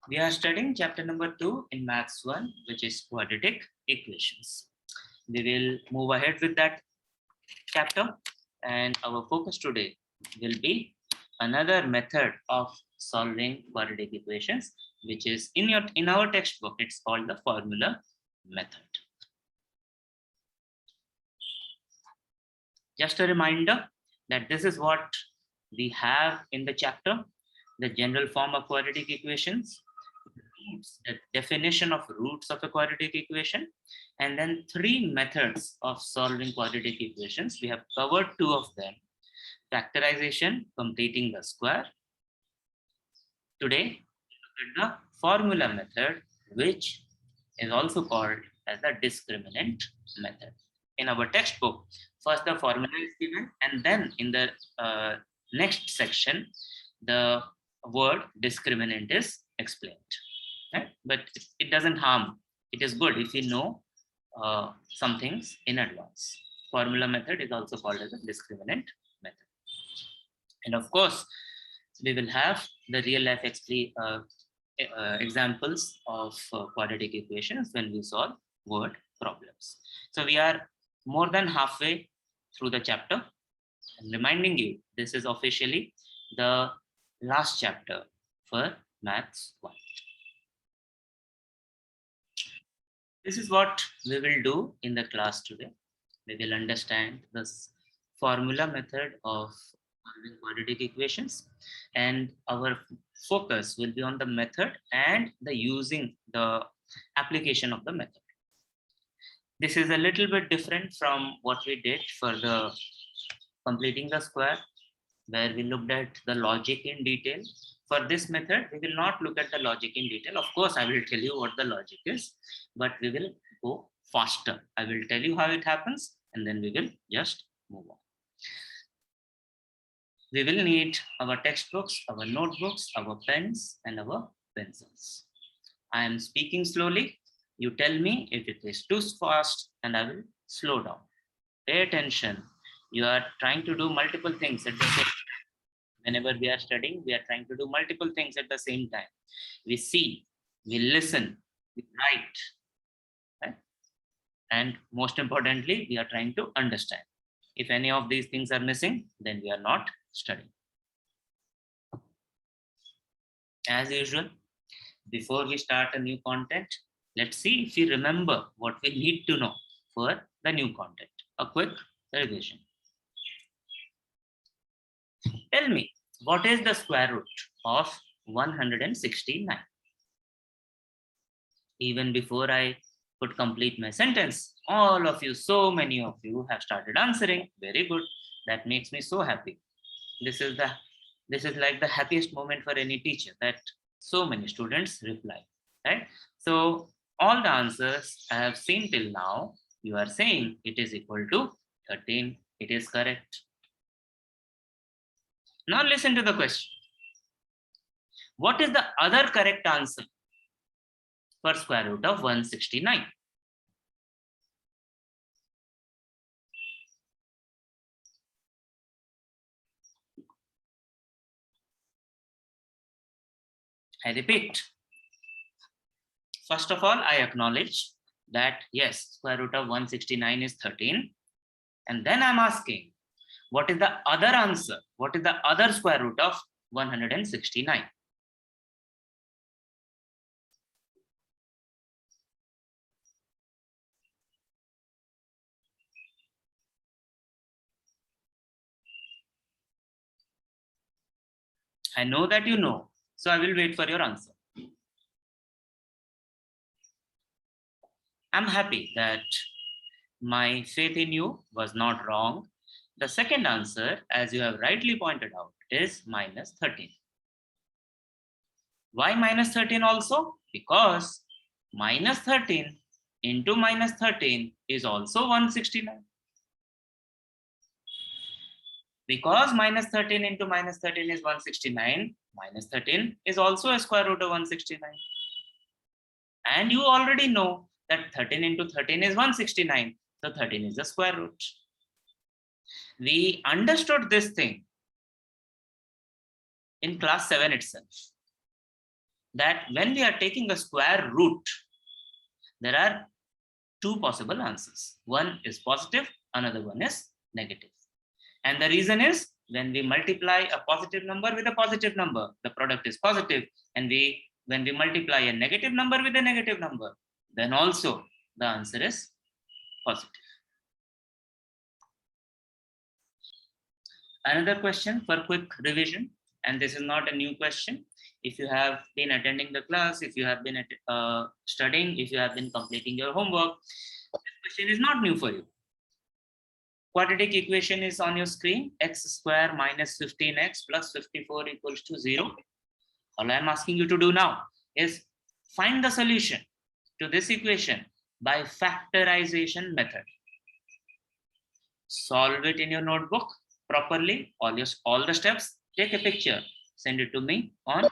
We are studying chapter number 2 in Maths 1, which is quadratic equations. We will move ahead with that chapter, and our focus today will be another method of solving quadratic equations, which is in our textbook. It's called the formula method. Just a reminder that this is what we have in the chapter: the general form of quadratic equations, the definition of roots of a quadratic equation, and then three methods of solving quadratic equations. We have covered two of them: factorization, completing the square. Today, we look at the formula method, which is also called as the discriminant method. In our textbook, first the formula is given, and then in the next section, the word discriminant is explained. Right? But it doesn't harm. It is good if you know some things in advance. Formula method is also called as a discriminant method. And of course, we will have the real life examples of quadratic equations when we solve word problems. So we are more than halfway through the chapter. And reminding you, this is officially the last chapter for Maths 1. This is what we will do in the class today. We will understand this formula method of solving quadratic equations, and our focus will be on the method and the application of the method. This is a little bit different from what we did for the completing the square, where we looked at the logic in detail. For this method, we will not look at the logic in detail. Of course, I will tell you what the logic is, but we will go faster. I will tell you how it happens, and then we will just move on. We will need our textbooks, our notebooks, our pens, and our pencils. I am speaking slowly. You tell me if it is too fast, and I will slow down. Pay attention. You are trying to do multiple things at the same time. Whenever we are studying, we are trying to do multiple things at the same time. We see, we listen, we write, right? And most importantly, we are trying to understand. If any of these things are missing, then we are not studying. As usual, before we start a new content, let's see if we remember what we need to know for the new content. A quick revision. Tell me, what is the square root of 169? Even before I could complete my sentence, all of you, so many of you have started answering. Very good. That makes me so happy. This is like the happiest moment for any teacher, that so many students reply, right? So all the answers I have seen till now, you are saying it is equal to 13. It is correct. Now listen to the question. What is the other correct answer for square root of 169? I repeat. First of all, I acknowledge that yes, square root of 169 is 13. And then I'm asking, what is the other answer? What is the other square root of 169? I know that you know, so I will wait for your answer. I'm happy that my faith in you was not wrong. The second answer, as you have rightly pointed out, is minus 13. Why minus 13 also? Because minus 13 into minus 13 is also 169. Because minus 13 into minus 13 is 169, minus 13 is also a square root of 169. And you already know that 13 into 13 is 169. So 13 is the square root. We understood this thing in class 7 itself. that when we are taking a square root, there are two possible answers. One is positive, another one is negative. And the reason is when we multiply a positive number with a positive number, the product is positive. And when we multiply a negative number with a negative number, then also the answer is positive. Another question for quick revision, and this is not a new question. If you have been attending the class, if you have been studying, if you have been completing your homework, this question is not new for you. Quadratic equation is on your screen, x square minus 15x plus 54 equals to 0. All I'm asking you to do now is find the solution to this equation by factorization method. Solve it in your notebook properly, all the steps, take a picture, send it to me on WhatsApp.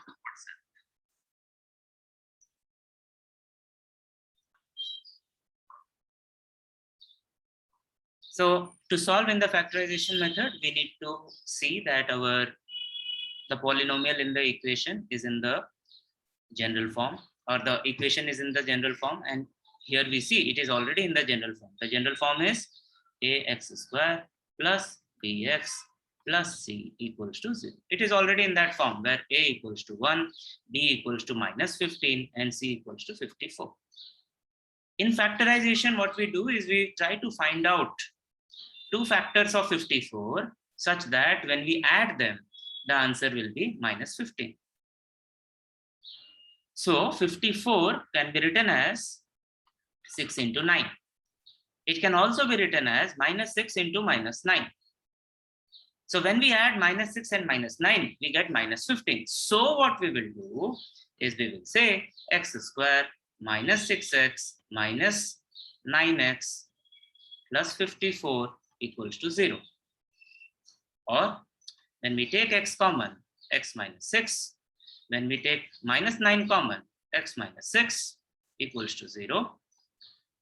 So to solve in the factorization method, we need to see that the polynomial in the equation is in the general form, or the equation is in the general form, and here we see it is already in the general form. The general form is ax square plus bx plus c equals to 0. It is already in that form where a equals to 1, b equals to minus 15, and c equals to 54. In factorization, what we do is we try to find out two factors of 54 such that when we add them, the answer will be minus 15. So 54 can be written as 6 into 9. It can also be written as minus 6 into minus 9. So when we add minus 6 and minus 9, we get minus 15. So what we will do is we will say x square minus 6x minus 9x plus 54 equals to 0. Or when we take x common, x minus 6. When we take minus 9 common, x minus 6 equals to 0.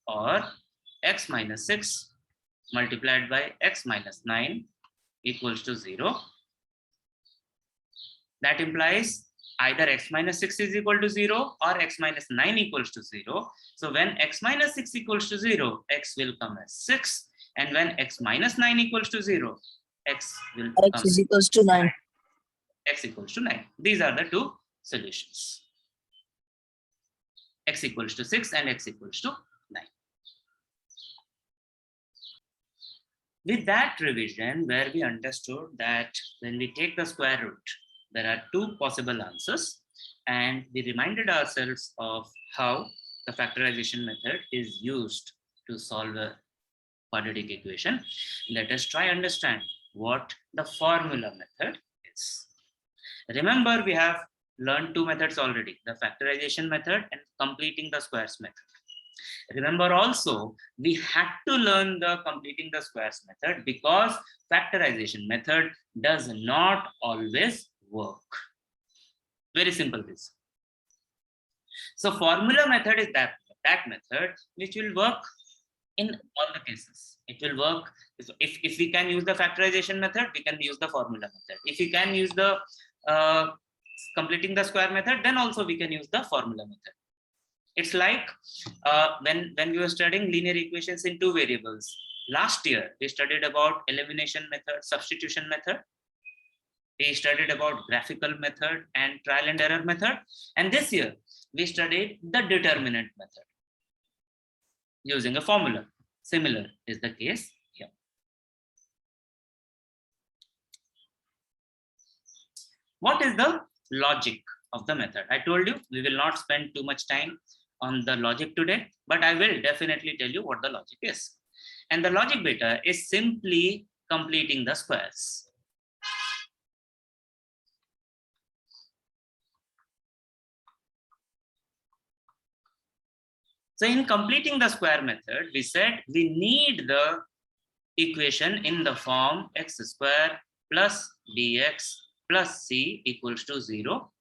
Or x minus 6 multiplied by x minus 9 equals to 0. That implies either x minus 6 is equal to 0 or x minus 9 equals to 0. So when x minus 6 equals to 0, x will come as 6. And when x minus 9 equals to 0, x will X is equals to 9. X equals to 9. These are the two solutions. X equals to 6 and x equals to 9. With that revision, where we understood that when we take the square root, there are two possible answers, and we reminded ourselves of how the factorization method is used to solve a quadratic equation. Let us try understand what the formula method is. Remember, we have learned two methods already, the factorization method and completing the squares method. Remember also, we had to learn the completing the squares method because factorization method does not always work. Very simple reason. So formula method is that method which will work in all the cases. It will work if we can use the factorization method, we can use the formula method. If we can use the completing the square method, then also we can use the formula method. It's like when we were studying linear equations in two variables. Last year, we studied about elimination method, substitution method. We studied about graphical method and trial and error method. And this year, we studied the determinant method using a formula. Similar is the case here. What is the logic of the method? I told you we will not spend too much time on the logic today, but I will definitely tell you what the logic is. And the logic beta is simply completing the squares. So in completing the square method, we said we need the equation in the form x square plus bx plus c equals to 0.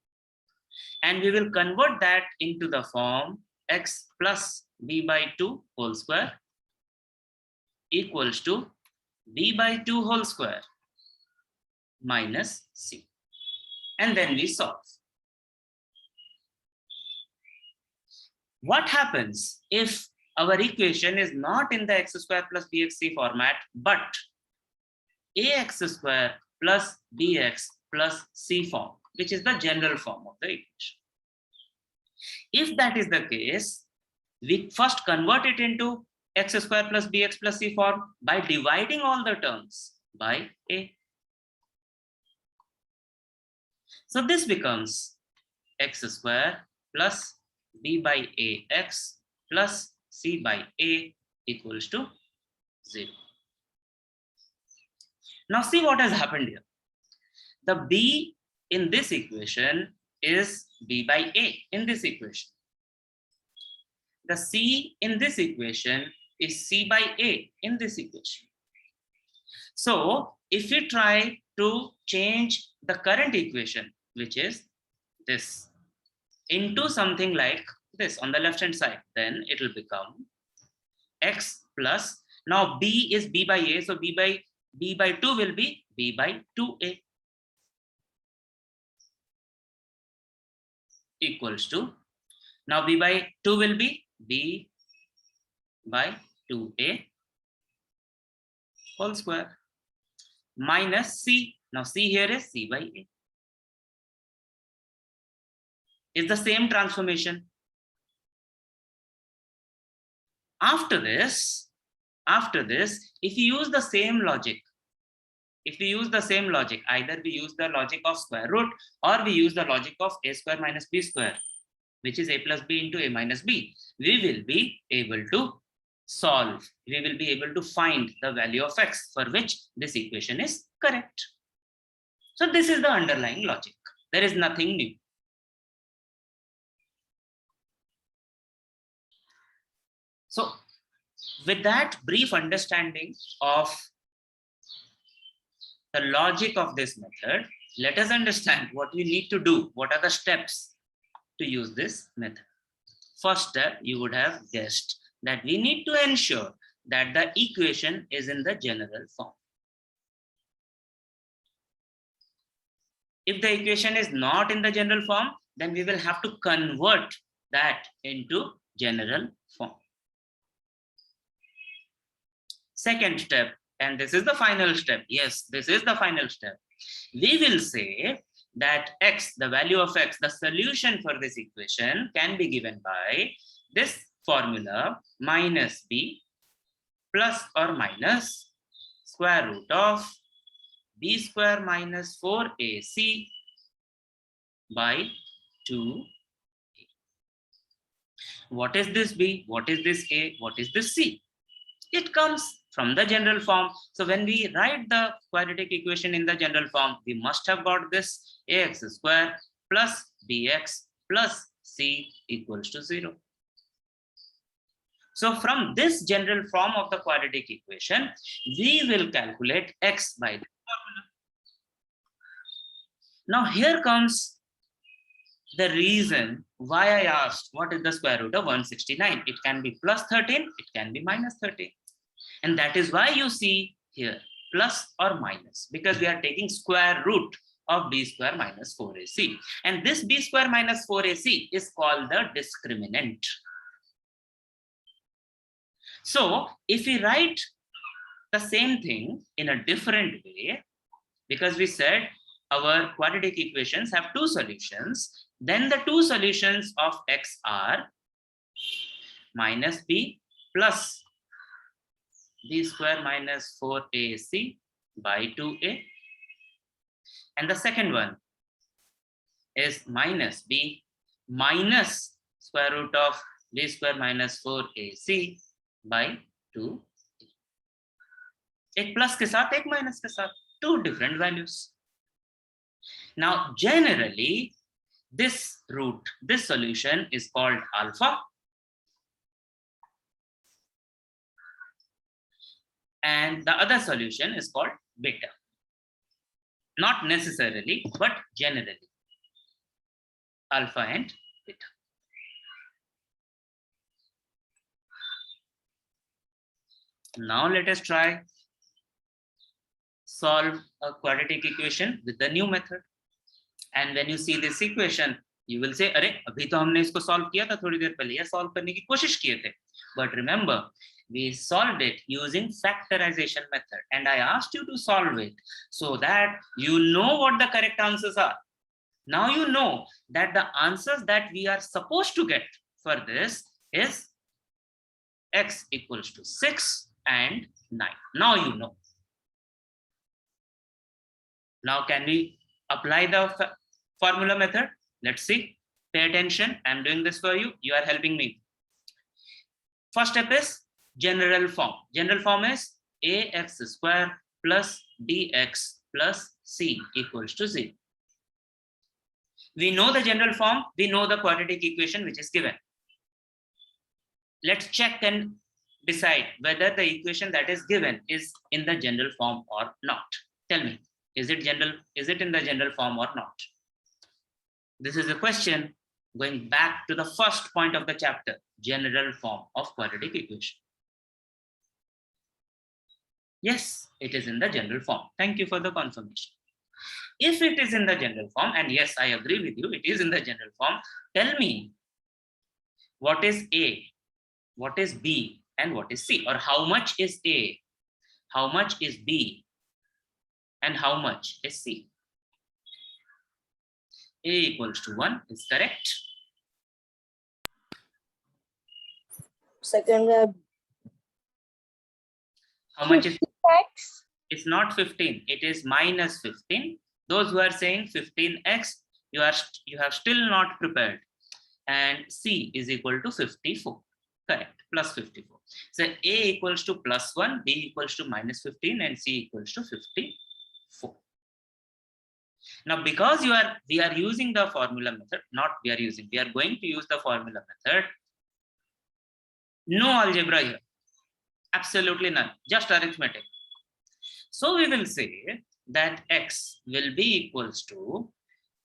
And we will convert that into the form x plus b by 2 whole square equals to b by 2 whole square minus c. And then we solve. What happens if our equation is not in the x square plus bxc format, but ax square plus bx plus c form, which is the general form of the equation? If that is the case, we first convert it into x square plus bx plus c form by dividing all the terms by a. So this becomes x square plus b by ax plus c by a equals to 0. Now see what has happened here. The b in this equation is b by a in this equation. The c in this equation is c by a in this equation. So if we try to change the current equation, which is this, into something like this on the left hand side, then it will become x plus, now b is b by a, so b by 2 will be b by 2a equals to, now b by 2 will be b by 2a whole square minus c. Now c here is c by a. Is the same transformation. After this, if you use the same logic, either we use the logic of square root or we use the logic of a square minus b square, which is a plus b into a minus b, we will be able to solve, we will be able to find the value of x for which this equation is correct. So this is the underlying logic. There is nothing new. So with that brief understanding of the logic of this method, let us understand what we need to do. What are the steps to use this method? First step, you would have guessed that we need to ensure that the equation is in the general form. If the equation is not in the general form, then we will have to convert that into general form. Second step, and this is the final step. Yes, this is the final step. We will say that x, the value of x, the solution for this equation can be given by this formula minus b plus or minus square root of b square minus 4ac by 2. What is this b? What is this a? What is this c? It comes from the general form. So when we write the quadratic equation in the general form, we must have got this ax square plus bx plus c equals to 0. So from this general form of the quadratic equation, we will calculate x by the formula. Now here comes the reason why I asked what is the square root of 169. It can be plus 13, it can be minus 13. And that is why you see here plus or minus, because we are taking square root of b square minus 4ac. And this b square minus 4ac is called the discriminant. So if we write the same thing in a different way, because we said our quadratic equations have two solutions, then the two solutions of x are minus b plus b square minus 4ac by 2a. And the second one is minus b minus square root of b square minus 4ac by 2. एक plus के साथ एक minus के साथ, two different values. Now generally this root, this solution is called alpha, and the other solution is called beta. Not necessarily, but generally alpha and beta. Now let us try solve a quadratic equation with the new method. And when you see this equation, You will say, अरे अभी तो हमने इसको solve किया था थोड़ी देर पहले, या solve करने की कोशिश किए थे. But remember, we solved it using factorization method, and I asked you to solve it so that you know what the correct answers are. Now you know that the answers that we are supposed to get for this is x equals to 6 and 9. Now you know. Now can we apply the formula method? Let's see. Pay attention. I'm doing this for you. You are helping me. First step is general form. General form is ax square plus bx plus c equals to 0. We know the general form. We know the quadratic equation which is given. Let's check and decide whether the equation that is given is in the general form or not. Tell me, is it in the general form or not? This is a question going back to the first point of the chapter, general form of quadratic equation. Yes, it is in the general form. Thank you for the confirmation. If it is in the general form, and yes, I agree with you, it is in the general form, tell me what is A, what is B, and what is C, or how much is A, how much is B, and how much is C. A equals to 1 is correct. Second, How much is x? It's not 15, it is minus 15. Those who are saying 15x, you have still not prepared. And C is equal to 54. Correct, plus 54. So A equals to plus 1, B equals to minus 15, and C equals to 54. Now, because we are using the formula method, we are going to use the formula method. No algebra here. Absolutely none. Just arithmetic. So we will say that x will be equals to,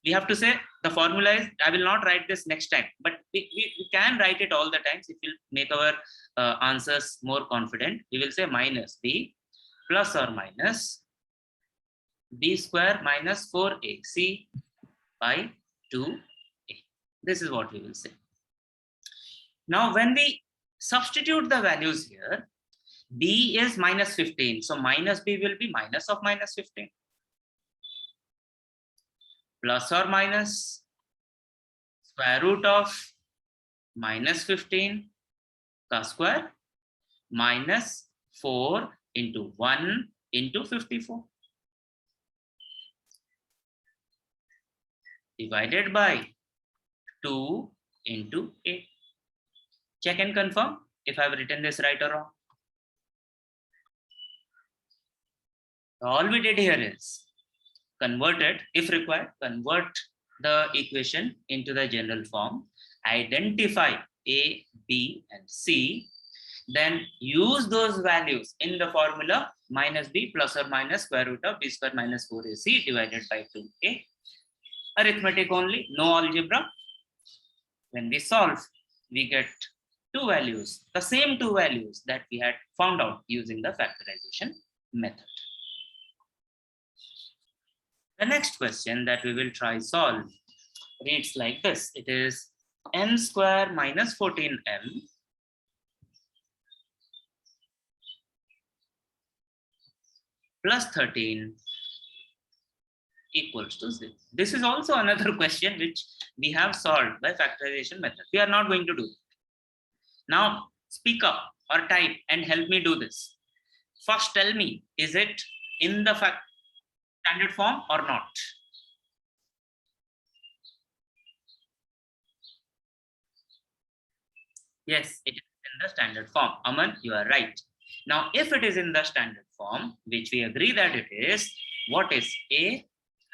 we have to say the formula is, I will not write this next time, but we can write it all the times. It will make our answers more confident. We will say minus b plus or minus b square minus 4ac by 2a. This is what we will say. Now, when we substitute the values here, b is minus 15. So minus b will be minus of minus 15. Plus or minus square root of minus 15 ka square minus 4 into 1 into 54 divided by 2 into 8. Check and confirm if I have written this right or wrong. All we did here is convert it, if required, convert the equation into the general form, identify A, B, and C, then use those values in the formula minus B plus or minus square root of B square minus 4AC divided by 2A. Arithmetic only, no algebra. When we solve, we get two values, the same two values that we had found out using the factorization method. The next question that we will try solve reads like this. It is n square minus 14m plus 13 equals to 0. This is also another question which we have solved by factorization method. We are not going to do it. Now speak up or type and help me do this. First tell me, is it in the standard form or not? Yes, it is in the standard form. Aman, you are right. Now, if it is in the standard form, which we agree that it is, what is A,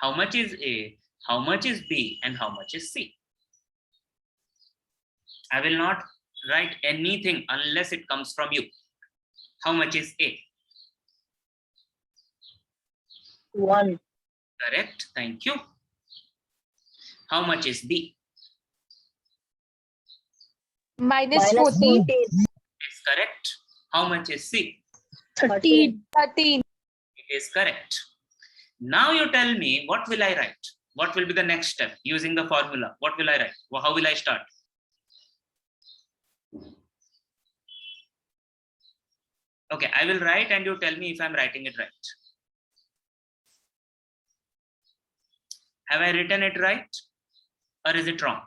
how much is A, how much is B, and how much is C? I will not write anything unless it comes from you. How much is A? 1. Correct, thank you. How much is B? Minus 14. Is correct. How much is C? 13. It is correct. Now you tell me, what will I write? what will be the next step using the formula? What will I write? How will I start? Okay, I will write and you tell me if I'm writing it right. Have I written it right or is it wrong?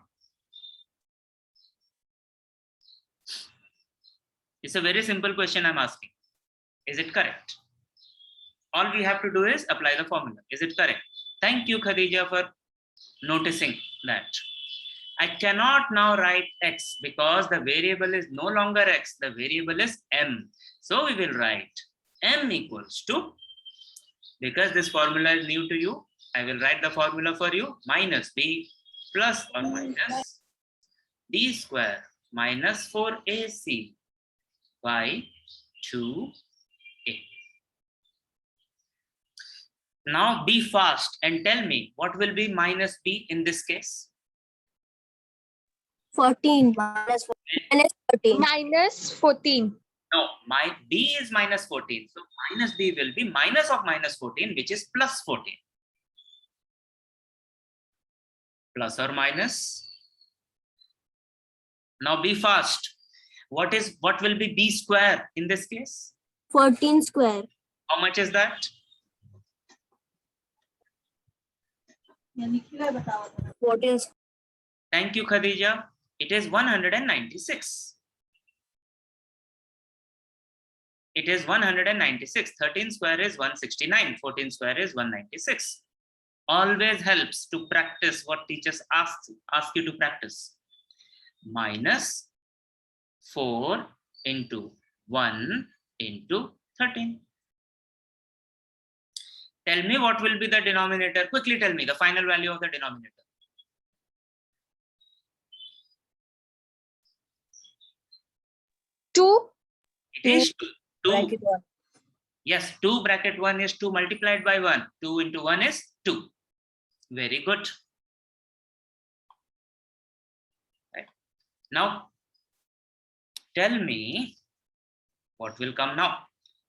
It's a very simple question I'm asking. Is it correct? All we have to do is apply the formula. Is it correct? Thank you, Khadija, for noticing that. I cannot now write x because the variable is no longer x. The variable is m. So we will write m equals to, because this formula is new to you, I will write the formula for you, minus b plus or minus b square minus 4ac by 2a. Now be fast and tell me what will be minus b in this case? 14 minus 14. Minus 14. No, my b is minus 14. So minus b will be minus of minus 14, which is plus 14. Plus or minus. Now be fast. What will be b square in this case? 14 square. How much is that? 14. Thank you, Khadija. It is 196. It is 196. 13 square is 169. 14 square is 196. Always helps to practice what teachers ask you to practice. Minus 4 into 1 into 13. Tell me what will be the denominator. Quickly tell me the final value of the denominator. Two. It is 2. Bracket 1. Yes, 2 bracket 1 is 2 multiplied by 1. 2 into 1 is 2. Very good. Right. Now, tell me what will come now.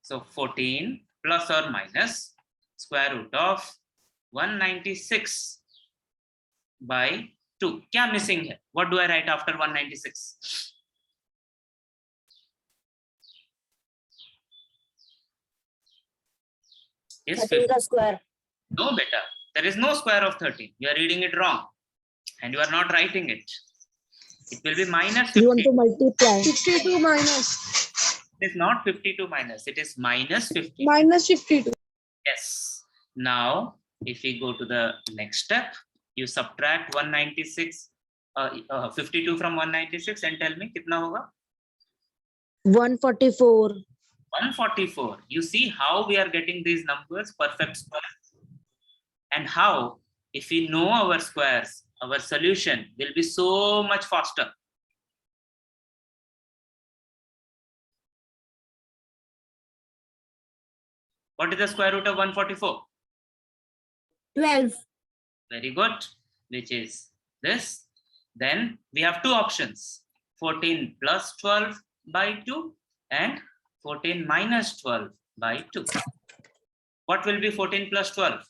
So 14 plus or minus square root of 196 by 2. Kya missing here? What do I write after 196? Is 13 ka square. No, beta. There is no square of 13. You are reading it wrong. And you are not writing it. It will be minus 50. You want to multiply. 52 minus. It is not 52 minus. It is minus 50. Minus 52. Yes. Now, if we go to the next step, you subtract 196, 52 from 196 and tell me kitna hoga? 144. 144. You see how we are getting these numbers, perfect squares, and how, if we know our squares, our solution will be so much faster. What is the square root of 144? 12. Very good, which is this. Then we have two options, 14 plus 12 by 2 and 14 minus 12 by 2. What will be 14 plus 12?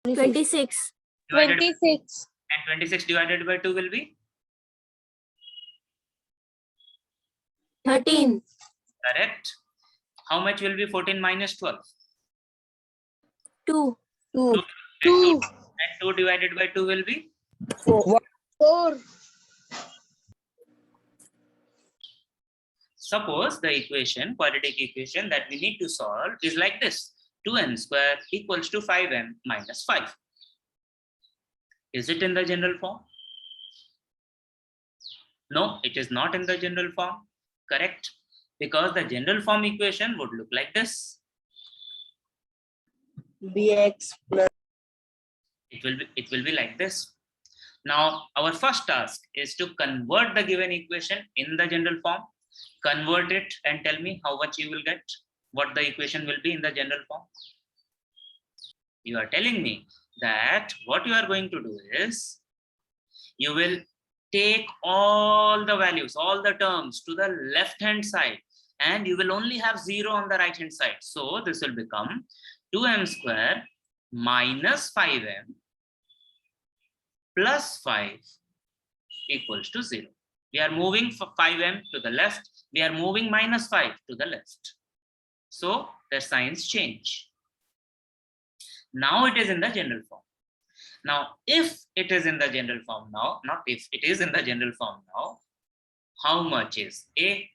26. Divided 26. and 26 divided by 2 will be? 13. Correct. How much will be 14 minus 12? 2. 2. And 2 divided by 2 will be? 4. 4. Suppose the equation, quadratic equation that we need to solve is like this. 2n square equals to 5m minus 5. Is it in the general form? No, it is not in the general form. Correct. Because the general form equation would look like this. Bx plus. It will be like this. Now, our first task is to convert the given equation in the general form. Convert it and tell me how much you will get, what the equation will be in the general form. You are telling me that what you are going to do is, you will take all the values, all the terms to the left hand side, and you will only have 0 on the right hand side. So this will become 2m square minus 5m plus 5 equals to 0. We are moving for 5m to the left. We are moving minus 5 to the left. So the signs change. Now it is in the general form. Now, if it is in the general form now, not if, it is in the general form now, how much is A,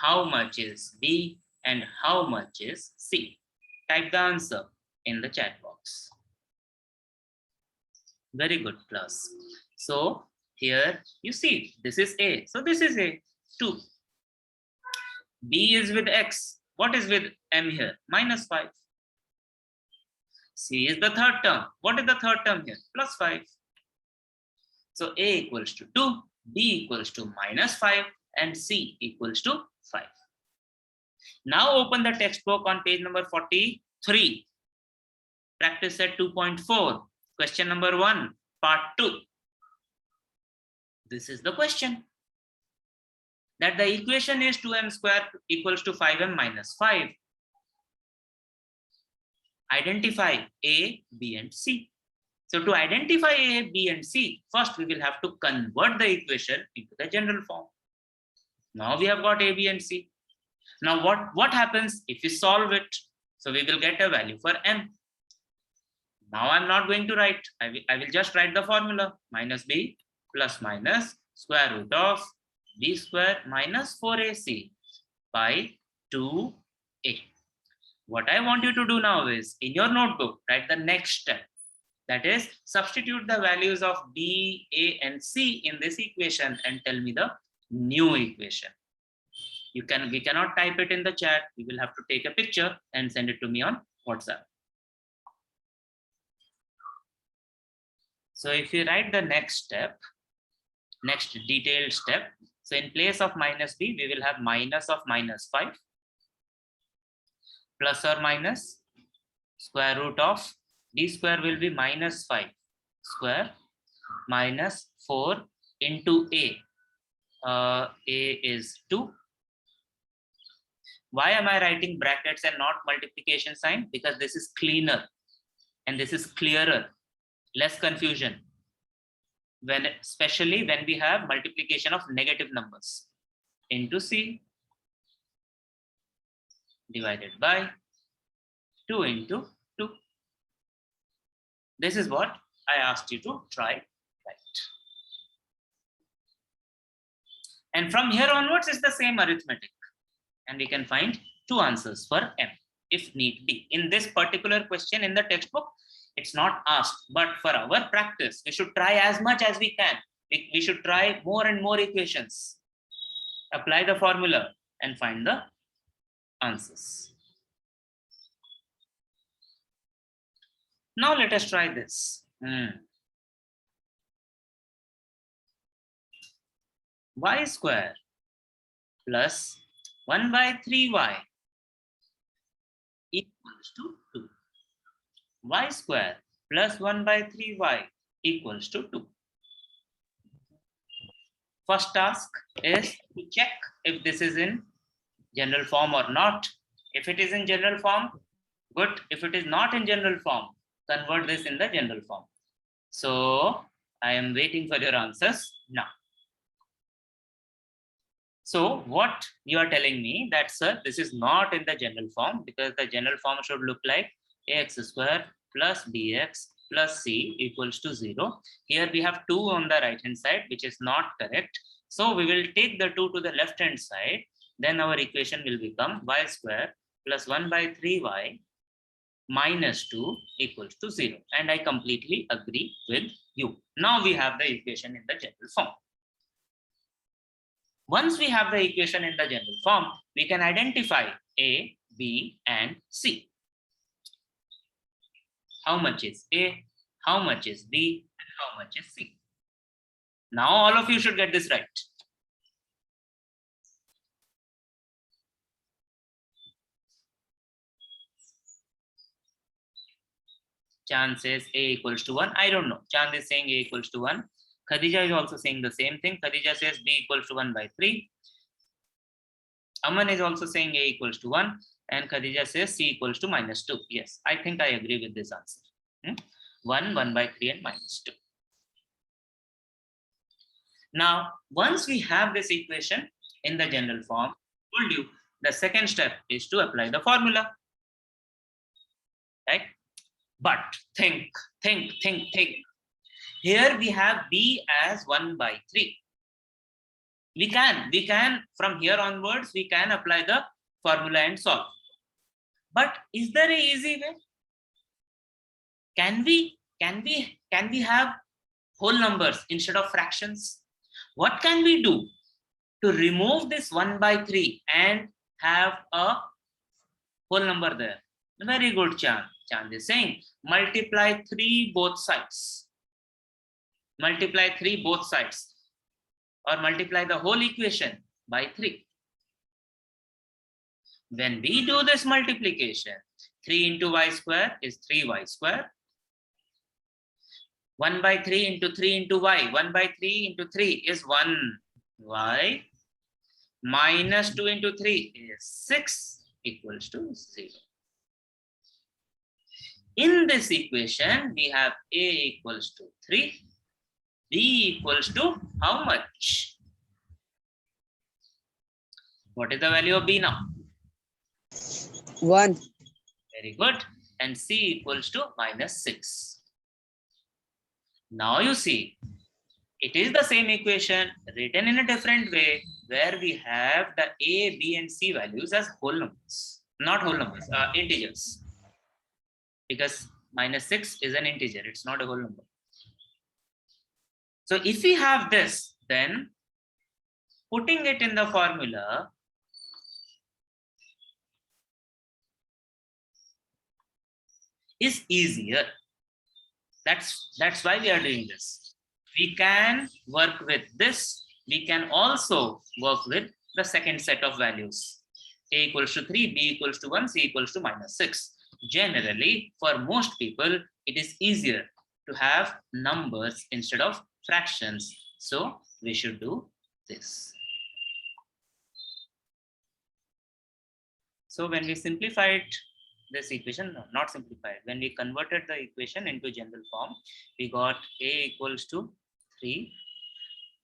how much is B, and how much is C? Type the answer in the chat box. Very good, class. So here you see, this is A. So this is A, 2. B is with X. What is with M here? Minus 5. C is the third term. What is the third term here? Plus 5. So A equals to 2, B equals to minus 5, and C equals to 5. Now open the textbook on page number 43. Practice set 2.4. Question number 1, part 2. This is the question. That the equation is 2m square equals to 5m minus 5. Identify A, B, and C. So to identify A, B, and C, first we will have to convert the equation into the general form. Now we have got A, B, and C. Now what happens if we solve it? So we will get a value for m. Now I'm not going to write. I will just write the formula. Minus B plus minus square root of B square minus 4AC by 2A. What I want you to do now is, in your notebook, write the next step. That is, substitute the values of B, A, and C in this equation and tell me the new equation. We cannot type it in the chat. You will have to take a picture and send it to me on WhatsApp. So if you write the next step, next detailed step, so in place of minus B, we will have minus of minus 5 plus or minus square root of D square will be minus 5 square minus 4 into A. A is 2. Why am I writing brackets and not multiplication sign? Because this is cleaner and this is clearer, less confusion. Especially when we have multiplication of negative numbers. Into C divided by 2 into 2. This is what I asked you to try, right? And from here onwards is the same arithmetic. And we can find 2 answers for M if need be. In this particular question in the textbook, it's not asked, but for our practice, we should try as much as we can. We should try more and more equations. Apply the formula and find the answers. Now let us try this. Y square plus 1 by 3y equals to 2. Y square plus 1 by 3y equals to 2. First task is to check if this is in general form or not. If it is in general form, good. If it is not in general form, convert this in the general form. So I am waiting for your answers now. So what you are telling me that, sir, this is not in the general form, because the general form should look like ax square plus bx plus c equals to 0. Here we have 2 on the right hand side, which is not correct. So we will take the 2 to the left hand side. Then our equation will become y square plus 1 by 3y minus 2 equals to 0. And I completely agree with you. Now we have the equation in the general form. Once we have the equation in the general form, we can identify A, B, and C. How much is A, how much is B, and how much is C? Now all of you should get this right. Chand says A equals to 1. I don't know. Chand is saying A equals to 1. Khadija is also saying the same thing. Khadija says B equals to 1 by 3. Aman is also saying A equals to 1. And Khadija says C equals to -2. Yes, I think I agree with this answer. 1, 1/3 and -2. Now, once we have this equation in the general form, I told you the second step is to apply the formula. Right? But think. Here we have B as 1/3. We can from here onwards, we can apply the formula and solve. But is there an easy way? Can we have whole numbers instead of fractions? What can we do to remove this 1/3 and have a whole number there? Very good, Chand. Chand is saying multiply 3 both sides. Multiply 3 both sides, or multiply the whole equation by 3. When we do this multiplication, 3 into y square is 3y square. 1/3 into 3 into y. 1/3 into 3 is 1y. Minus 2 into 3 is 6 equals to 0. In this equation, we have a equals to 3. B equals to how much? What is the value of B now? 1. Very good. And C equals to -6. Now you see, it is the same equation written in a different way, where we have the A, B, and C values as whole numbers, not whole numbers, integers. Because -6 is an integer, it's not a whole number. So if we have this, then putting it in the formula is easier. That's why we are doing this. We can work with this. We can also work with the second set of values. A equals to 3, B equals to 1, C equals to -6. Generally, for most people, it is easier to have numbers instead of fractions. So we should do this. So when we simplified this equation, no, not simplified, when we converted the equation into general form, we got A equals to 3,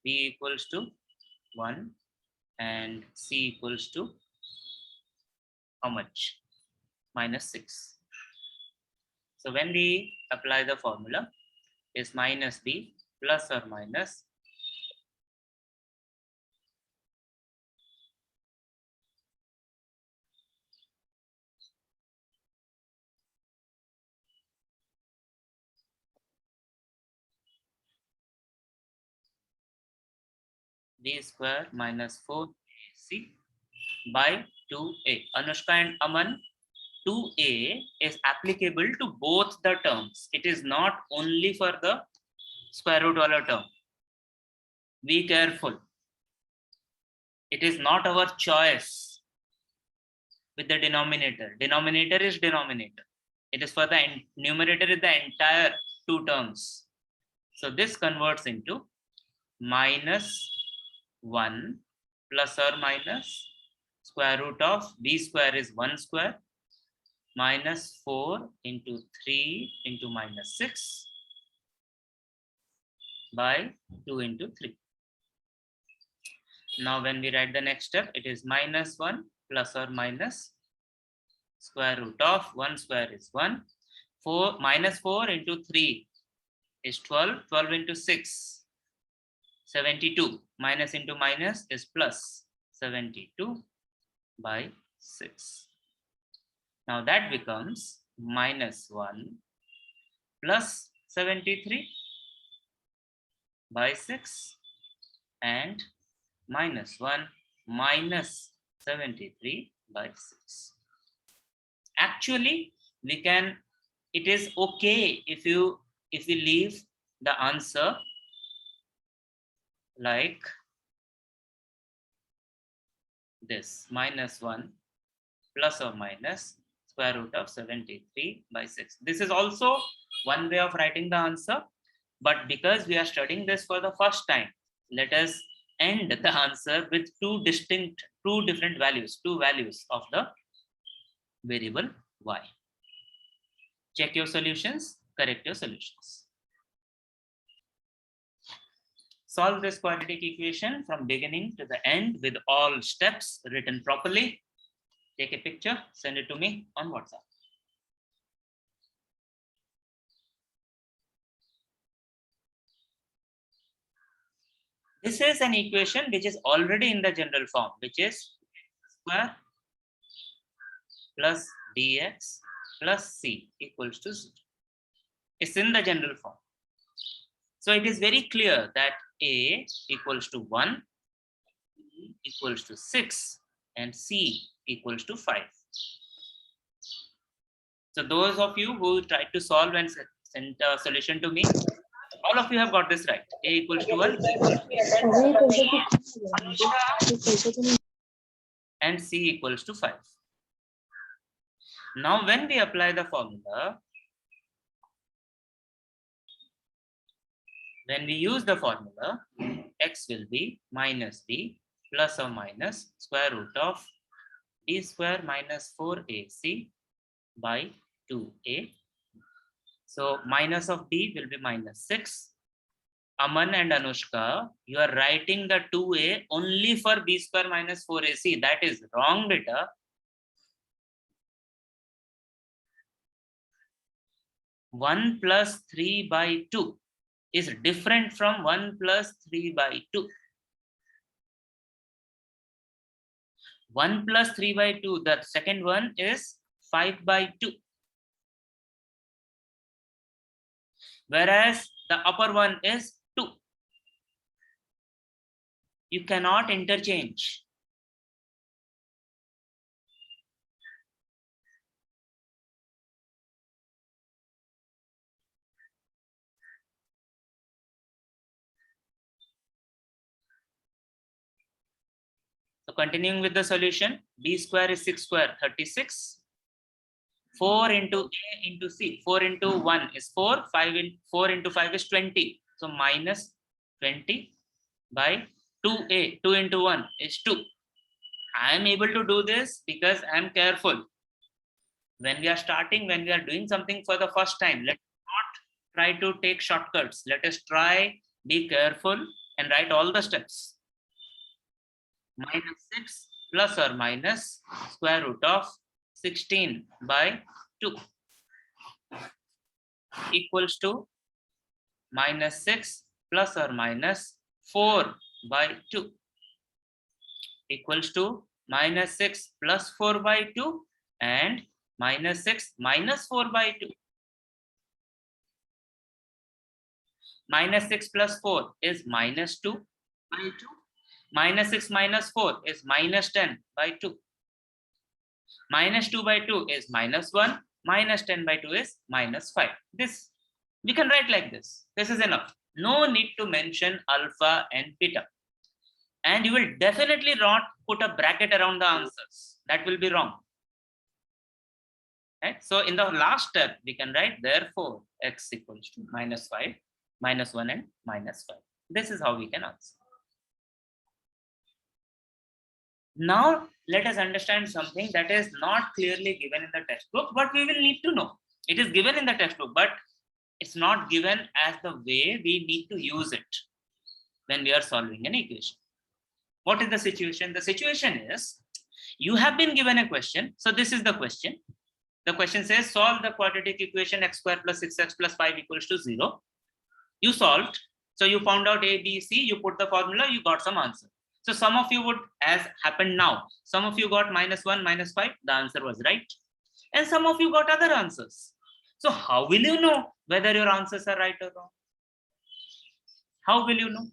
B equals to 1, and C equals to how much? -6. So when we apply the formula, is -b plus or minus b square minus 4ac by 2a. Anushka and Aman, 2a is applicable to both the terms. It is not only for the square root wala term. Be careful. It is not our choice with the denominator. Denominator is denominator. It is for the numerator is the entire 2 terms. So this converts into -1 plus or minus square root of b square is 1 square minus 4 into 3 into -6 by 2 into 3. Now when we write the next step, it is -1 plus or minus square root of 1 square is 1. 4 minus 4 into 3 is 12. 12 into 6, 72. Minus into minus is plus 72 by 6. Now that becomes -1 plus 73 by 6 and -1 minus 73 by 6. Actually, we can, it is okay if we leave the answer like this, -1 plus or minus square root of 73 by 6. This is also one way of writing the answer, but because we are studying this for the first time, let us end the answer with two different values, 2 values of the variable y. Check your solutions, correct your solutions. Solve this quadratic equation from beginning to the end with all steps written properly. Take a picture, send it to me on WhatsApp. This is an equation which is already in the general form, which is square plus dx plus c equals to 0. It's in the general form. So it is very clear that a equals to 1, b equals to 6, and c equals to 5. So those of you who tried to solve and sent a solution to me, all of you have got this right. A equals to 1, and c equals to 5. Now when we apply the formula, when we use the formula, x will be minus b plus or minus square root of b square minus 4ac by 2a. So minus of b will be minus 6. Aman and Anushka, you are writing the 2a only for b square minus 4ac. That is wrong, beta. One plus 3 by 2 is different from 1 plus 3 by 2. 1 plus 3 by 2, the second one is 5 by 2. Whereas the upper one is 2. You cannot interchange. So continuing with the solution, b square is 6 square, 36. 4 into a into c, 4 into 1 is 4, 4 into 5 is 20. So minus 20 by 2a, 2 into 1 is 2. I am able to do this because I am careful. When we are starting, when we are doing something for the first time, let's not try to take shortcuts. Let us try, be careful, and write all the steps. Minus 6 plus or minus square root of 16 by 2 equals to minus 6 plus or minus 4 by 2 equals to minus 6 plus 4 by 2 and minus 6 minus 4 by 2. Minus 6 plus 4 is minus 2 by 2. Minus 6 minus 4 is minus 10 by 2. Minus 2 by 2 is minus 1. Minus 10 by 2 is minus 5. This we can write like this. This is enough. No need to mention alpha and beta. And you will definitely not put a bracket around the answers. That will be wrong. Right? So in the last step, we can write therefore x equals to minus 5, minus 1 and minus 5. This is how we can answer. Now, let us understand something that is not clearly given in the textbook, but we will need to know. It is given in the textbook, but it's not given as the way we need to use it when we are solving an equation. What is the situation? The situation is, you have been given a question. So this is the question. The question says, solve the quadratic equation x square plus 6x plus 5 equals to 0. You solved. So you found out A, B, C, you put the formula, you got some answer. So some of you would, as happened now, some of you got minus 1, minus 5, the answer was right. And some of you got other answers. So how will you know whether your answers are right or wrong? How will you know?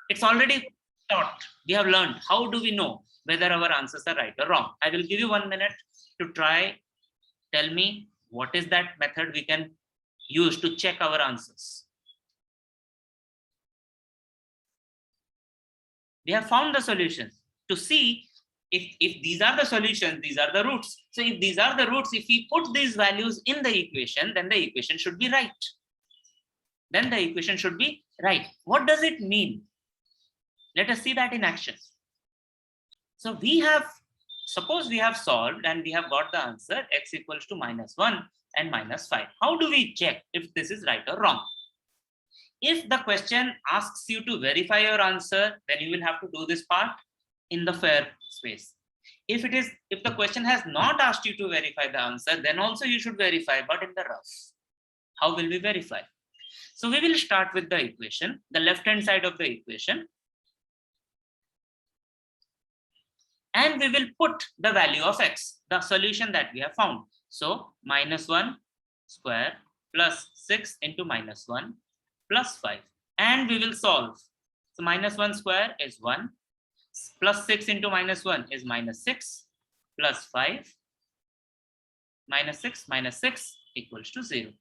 It's already taught. We have learned. How do we know whether our answers are right or wrong? I will give you 1 minute to try. Tell me what is that method we can use to check our answers. We have found the solutions to see if these are the solutions, these are the roots. So if these are the roots, if we put these values in the equation, then the equation should be right. Then the equation should be right. What does it mean? Let us see that in action. So we have Suppose we have solved and we have got the answer x equals to -1 and -5. How do we check if this is right or wrong? If the question asks you to verify your answer, then you will have to do this part in the fair space. If the question has not asked you to verify the answer, then also you should verify, but in the rough. How will we verify? So we will start with the equation, the left-hand side of the equation. And we will put the value of x, the solution that we have found. So -1 square plus 6 into -1 plus 5. And we will solve. So -1 square is 1. Plus 6 into -1 is -6. Plus 5. -6 equals to 0.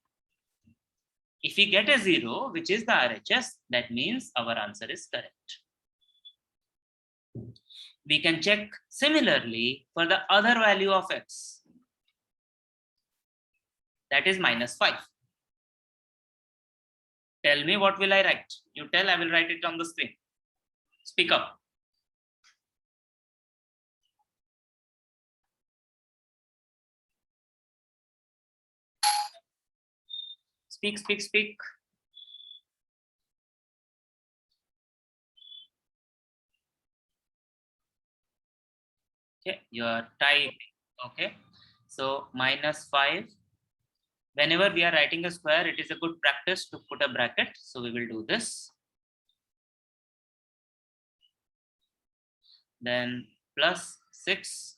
If we get a 0, which is the RHS, that means our answer is correct. We can check similarly for the other value of x. That is -5. Tell me, what will I write? You tell, I will write it on the screen. Speak up. Speak. Okay, you are typing. Okay, so -5. Whenever we are writing a square, it is a good practice to put a bracket. So we will do this. Then plus 6.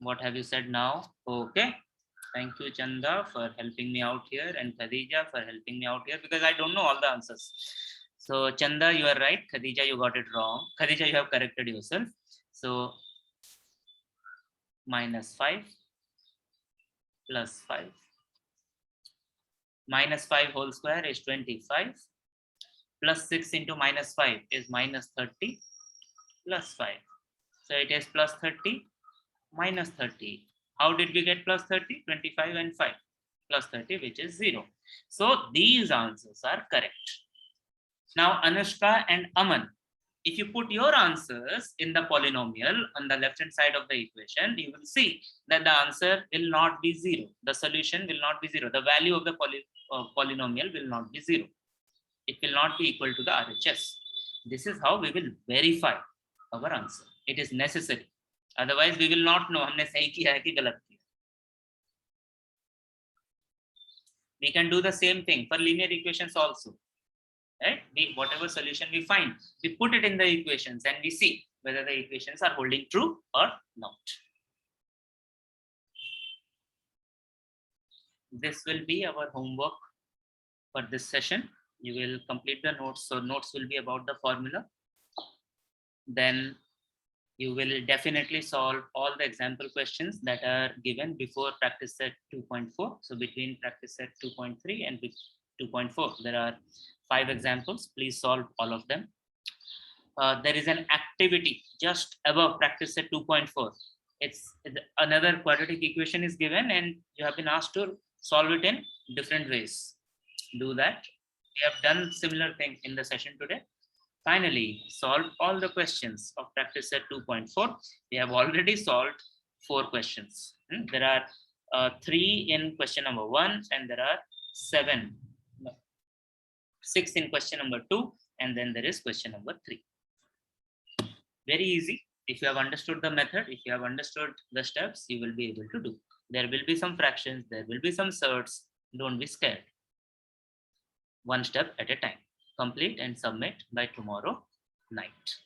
What have you said now? Okay. Thank you, Chanda, for helping me out here, and Khadija for helping me out here, because I don't know all the answers. So Chanda, you are right. Khadija, you got it wrong. Khadija, you have corrected yourself. So -5 plus 5. -5 whole square is 25. Plus 6 into -5 is -30 plus 5. So it is plus 30 minus 30. How did we get plus 30? 25 and 5 plus 30, which is 0. So these answers are correct. Now Anushka and Aman, if you put your answers in the polynomial on the left hand side of the equation, you will see that the answer will not be 0. The solution will not be 0. The value of the polynomial will not be 0. It will not be equal to the RHS. This is how we will verify our answer. It is necessary. Otherwise, we will not know हमने सही किया है कि गलत किया. We can do the same thing for linear equations also. Right? Whatever solution we find, we put it in the equations and we see whether the equations are holding true or not. This will be our homework for this session. You will complete the notes. So notes will be about the formula. Then you will definitely solve all the example questions that are given before practice set 2.4. So between practice set 2.3 and 2.4, there are 5 examples. Please solve all of them. There is an activity just above practice set 2.4. It's another quadratic equation is given and you have been asked to solve it in different ways. Do that. We have done similar thing in the session today. Finally, solve all the questions of practice set 2.4. We have already solved 4 questions. There are 3 in question number 1 and there are 6 in question number 2, and then there is question number 3. Very easy. If you have understood the method, if you have understood the steps, you will be able to do. There will be some fractions, there will be some surds. Don't be scared. One step at a time. Complete and submit by tomorrow night.